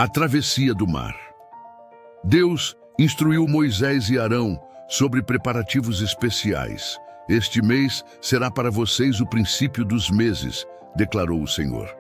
A travessia do mar. Deus instruiu Moisés e Arão sobre preparativos especiais. Este mês será para vocês o princípio dos meses, declarou o Senhor.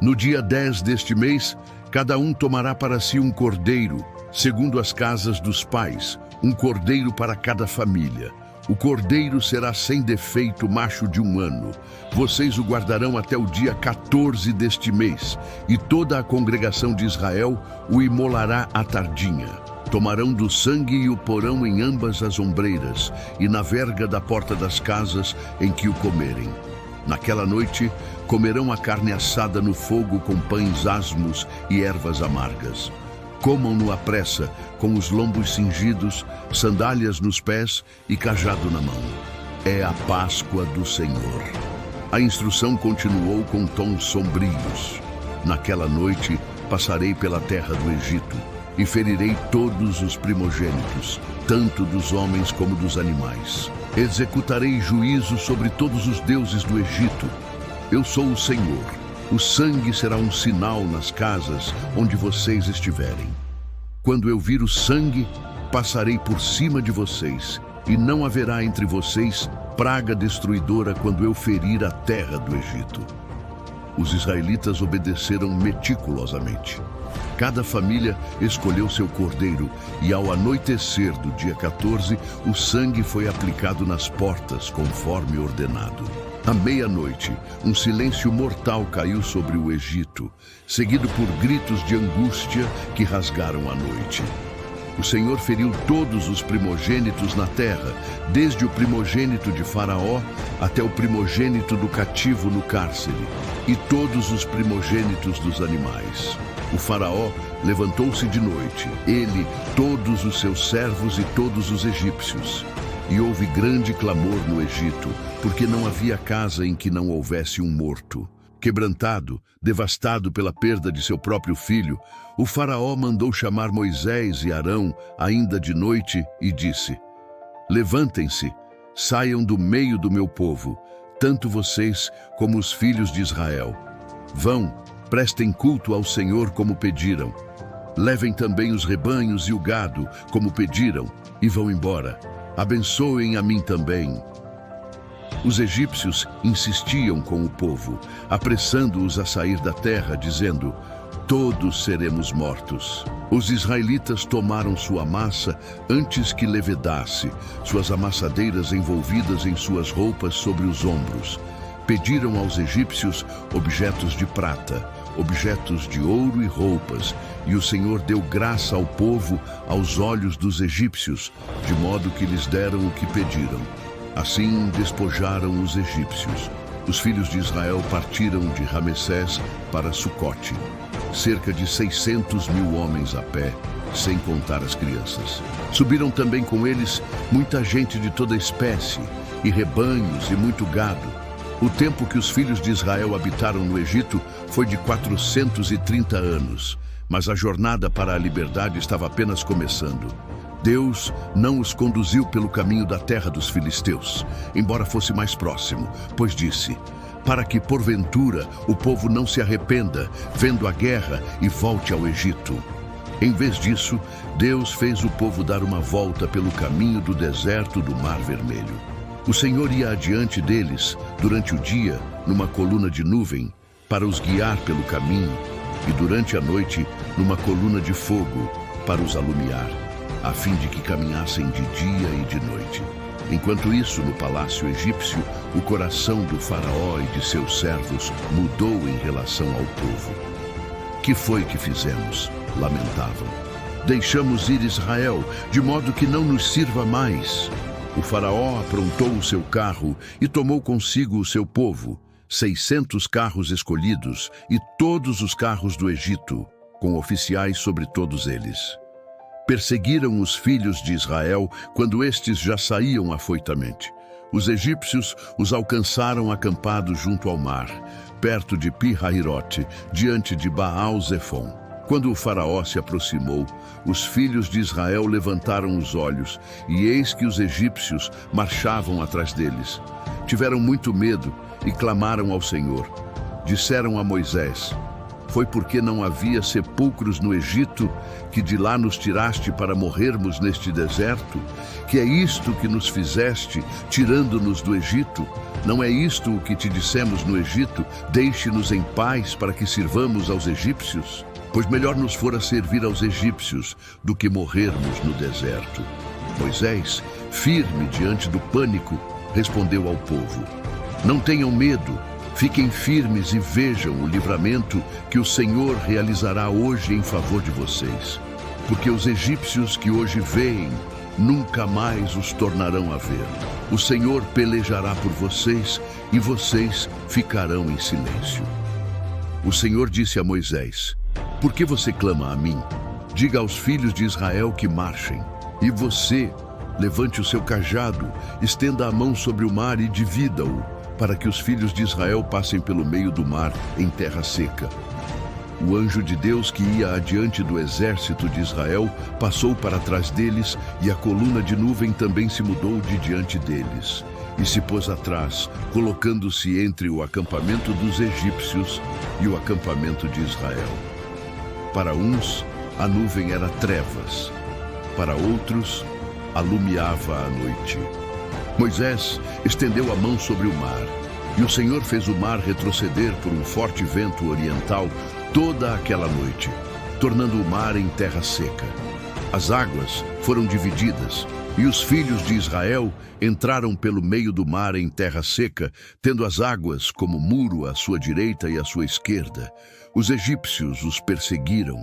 No dia 10 deste mês, cada um tomará para si um cordeiro, segundo as casas dos pais, um cordeiro para cada família. O cordeiro será sem defeito, macho de 1 ano. Vocês o guardarão até o dia 14 deste mês, e toda a congregação de Israel o imolará à tardinha. Tomarão do sangue e o porão em ambas as ombreiras, e na verga da porta das casas em que o comerem. Naquela noite, comerão a carne assada no fogo com pães asmos e ervas amargas. Comam-no à pressa, com os lombos cingidos, sandálias nos pés e cajado na mão. É a Páscoa do Senhor. A instrução continuou com tons sombrios. Naquela noite, passarei pela terra do Egito e ferirei todos os primogênitos, tanto dos homens como dos animais. Executarei juízo sobre todos os deuses do Egito. Eu sou o Senhor. O sangue será um sinal nas casas onde vocês estiverem. Quando eu vir o sangue, passarei por cima de vocês, e não haverá entre vocês praga destruidora quando eu ferir a terra do Egito. Os israelitas obedeceram meticulosamente. Cada família escolheu seu cordeiro, e ao anoitecer do dia 14, o sangue foi aplicado nas portas, conforme ordenado. À meia-noite, um silêncio mortal caiu sobre o Egito, seguido por gritos de angústia que rasgaram a noite. O Senhor feriu todos os primogênitos na terra, desde o primogênito de Faraó até o primogênito do cativo no cárcere, e todos os primogênitos dos animais. O Faraó levantou-se de noite, ele, todos os seus servos e todos os egípcios. E houve grande clamor no Egito, porque não havia casa em que não houvesse um morto. Quebrantado, devastado pela perda de seu próprio filho, o Faraó mandou chamar Moisés e Arão ainda de noite e disse: Levantem-se, saiam do meio do meu povo, tanto vocês como os filhos de Israel. Vão, prestem culto ao Senhor como pediram. Levem também os rebanhos e o gado, como pediram, e vão embora. Abençoem a mim também. Os egípcios insistiam com o povo, apressando-os a sair da terra, dizendo: todos seremos mortos. Os israelitas tomaram sua massa antes que levedasse, suas amassadeiras envolvidas em suas roupas sobre os ombros. Pediram aos egípcios objetos de prata, objetos de ouro e roupas, e o Senhor deu graça ao povo aos olhos dos egípcios, de modo que lhes deram o que pediram. Assim despojaram os egípcios. Os filhos de Israel partiram de Ramessés para Sucote, cerca de 600.000 homens a pé, sem contar as crianças. Subiram também com eles muita gente de toda espécie, e rebanhos e muito gado. O tempo que os filhos de Israel habitaram no Egito foi de 430 anos, mas a jornada para a liberdade estava apenas começando. Deus não os conduziu pelo caminho da terra dos filisteus, embora fosse mais próximo, pois disse: para que, porventura, o povo não se arrependa, vendo a guerra, e volte ao Egito. Em vez disso, Deus fez o povo dar uma volta pelo caminho do deserto do Mar Vermelho. O Senhor ia adiante deles, durante o dia, numa coluna de nuvem, para os guiar pelo caminho, e durante a noite, numa coluna de fogo, para os alumiar, a fim de que caminhassem de dia e de noite. Enquanto isso, no palácio egípcio, o coração do faraó e de seus servos mudou em relação ao povo. Que foi que fizemos? Lamentavam. Deixamos ir Israel, de modo que não nos sirva mais. O faraó aprontou o seu carro e tomou consigo o seu povo, 600 carros escolhidos e todos os carros do Egito, com oficiais sobre todos eles. Perseguiram os filhos de Israel quando estes já saíam afoitamente. Os egípcios os alcançaram acampados junto ao mar, perto de Pi-Hahirote, diante de Baal-Zefon. Quando o faraó se aproximou, os filhos de Israel levantaram os olhos, e eis que os egípcios marchavam atrás deles. Tiveram muito medo e clamaram ao Senhor. Disseram a Moisés: Foi porque não havia sepulcros no Egito que de lá nos tiraste para morrermos neste deserto? Que é isto que nos fizeste, tirando-nos do Egito? Não é isto o que te dissemos no Egito? Deixe-nos em paz para que sirvamos aos egípcios? Pois melhor nos fora servir aos egípcios do que morrermos no deserto. Moisés, firme diante do pânico, respondeu ao povo: Não tenham medo. Fiquem firmes e vejam o livramento que o Senhor realizará hoje em favor de vocês. Porque os egípcios que hoje veem, nunca mais os tornarão a ver. O Senhor pelejará por vocês e vocês ficarão em silêncio. O Senhor disse a Moisés: Por que você clama a mim? Diga aos filhos de Israel que marchem. E você, levante o seu cajado, estenda a mão sobre o mar e divida-o, para que os filhos de Israel passem pelo meio do mar em terra seca. O anjo de Deus que ia adiante do exército de Israel passou para trás deles, e a coluna de nuvem também se mudou de diante deles, e se pôs atrás, colocando-se entre o acampamento dos egípcios e o acampamento de Israel. Para uns, a nuvem era trevas, para outros, alumiava a noite. Moisés estendeu a mão sobre o mar, e o Senhor fez o mar retroceder por um forte vento oriental toda aquela noite, tornando o mar em terra seca. As águas foram divididas, e os filhos de Israel entraram pelo meio do mar em terra seca, tendo as águas como muro à sua direita e à sua esquerda. Os egípcios os perseguiram,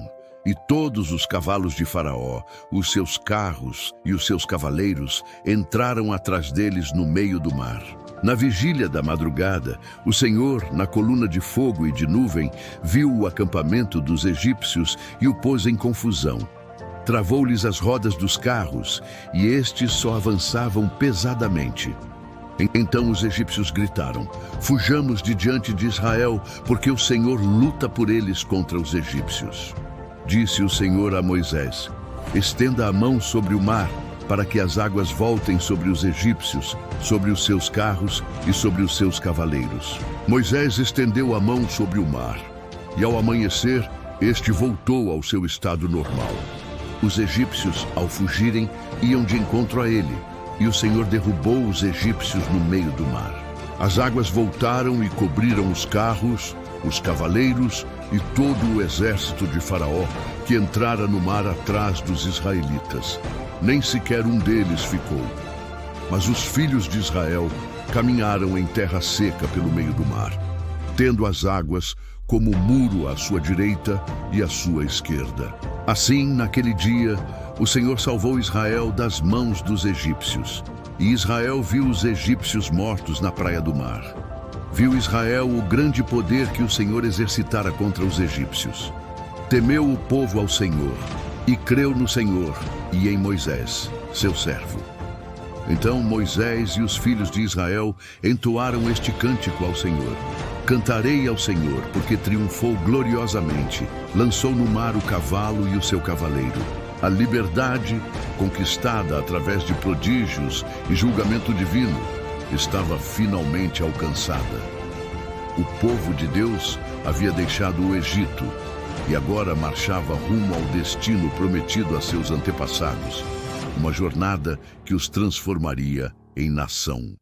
e todos os cavalos de Faraó, os seus carros e os seus cavaleiros entraram atrás deles no meio do mar. Na vigília da madrugada, o Senhor, na coluna de fogo e de nuvem, viu o acampamento dos egípcios e o pôs em confusão. Travou-lhes as rodas dos carros, e estes só avançavam pesadamente. Então os egípcios gritaram: Fujamos de diante de Israel, porque o Senhor luta por eles contra os egípcios. Disse o Senhor a Moisés: Estenda a mão sobre o mar, para que as águas voltem sobre os egípcios, sobre os seus carros e sobre os seus cavaleiros. Moisés estendeu a mão sobre o mar, e ao amanhecer, este voltou ao seu estado normal. Os egípcios, ao fugirem, iam de encontro a ele, e o Senhor derrubou os egípcios no meio do mar. As águas voltaram e cobriram os carros, os cavaleiros e todo o exército de Faraó, que entrara no mar atrás dos israelitas. Nem sequer um deles ficou. Mas os filhos de Israel caminharam em terra seca pelo meio do mar, tendo as águas como muro à sua direita e à sua esquerda. Assim, naquele dia, o Senhor salvou Israel das mãos dos egípcios. E Israel viu os egípcios mortos na praia do mar. Viu Israel o grande poder que o Senhor exercitara contra os egípcios. Temeu o povo ao Senhor, e creu no Senhor e em Moisés, seu servo. Então Moisés e os filhos de Israel entoaram este cântico ao Senhor: Cantarei ao Senhor, porque triunfou gloriosamente, lançou no mar o cavalo e o seu cavaleiro. A liberdade, conquistada através de prodígios e julgamento divino, estava finalmente alcançada. O povo de Deus havia deixado o Egito e agora marchava rumo ao destino prometido a seus antepassados, uma jornada que os transformaria em nação.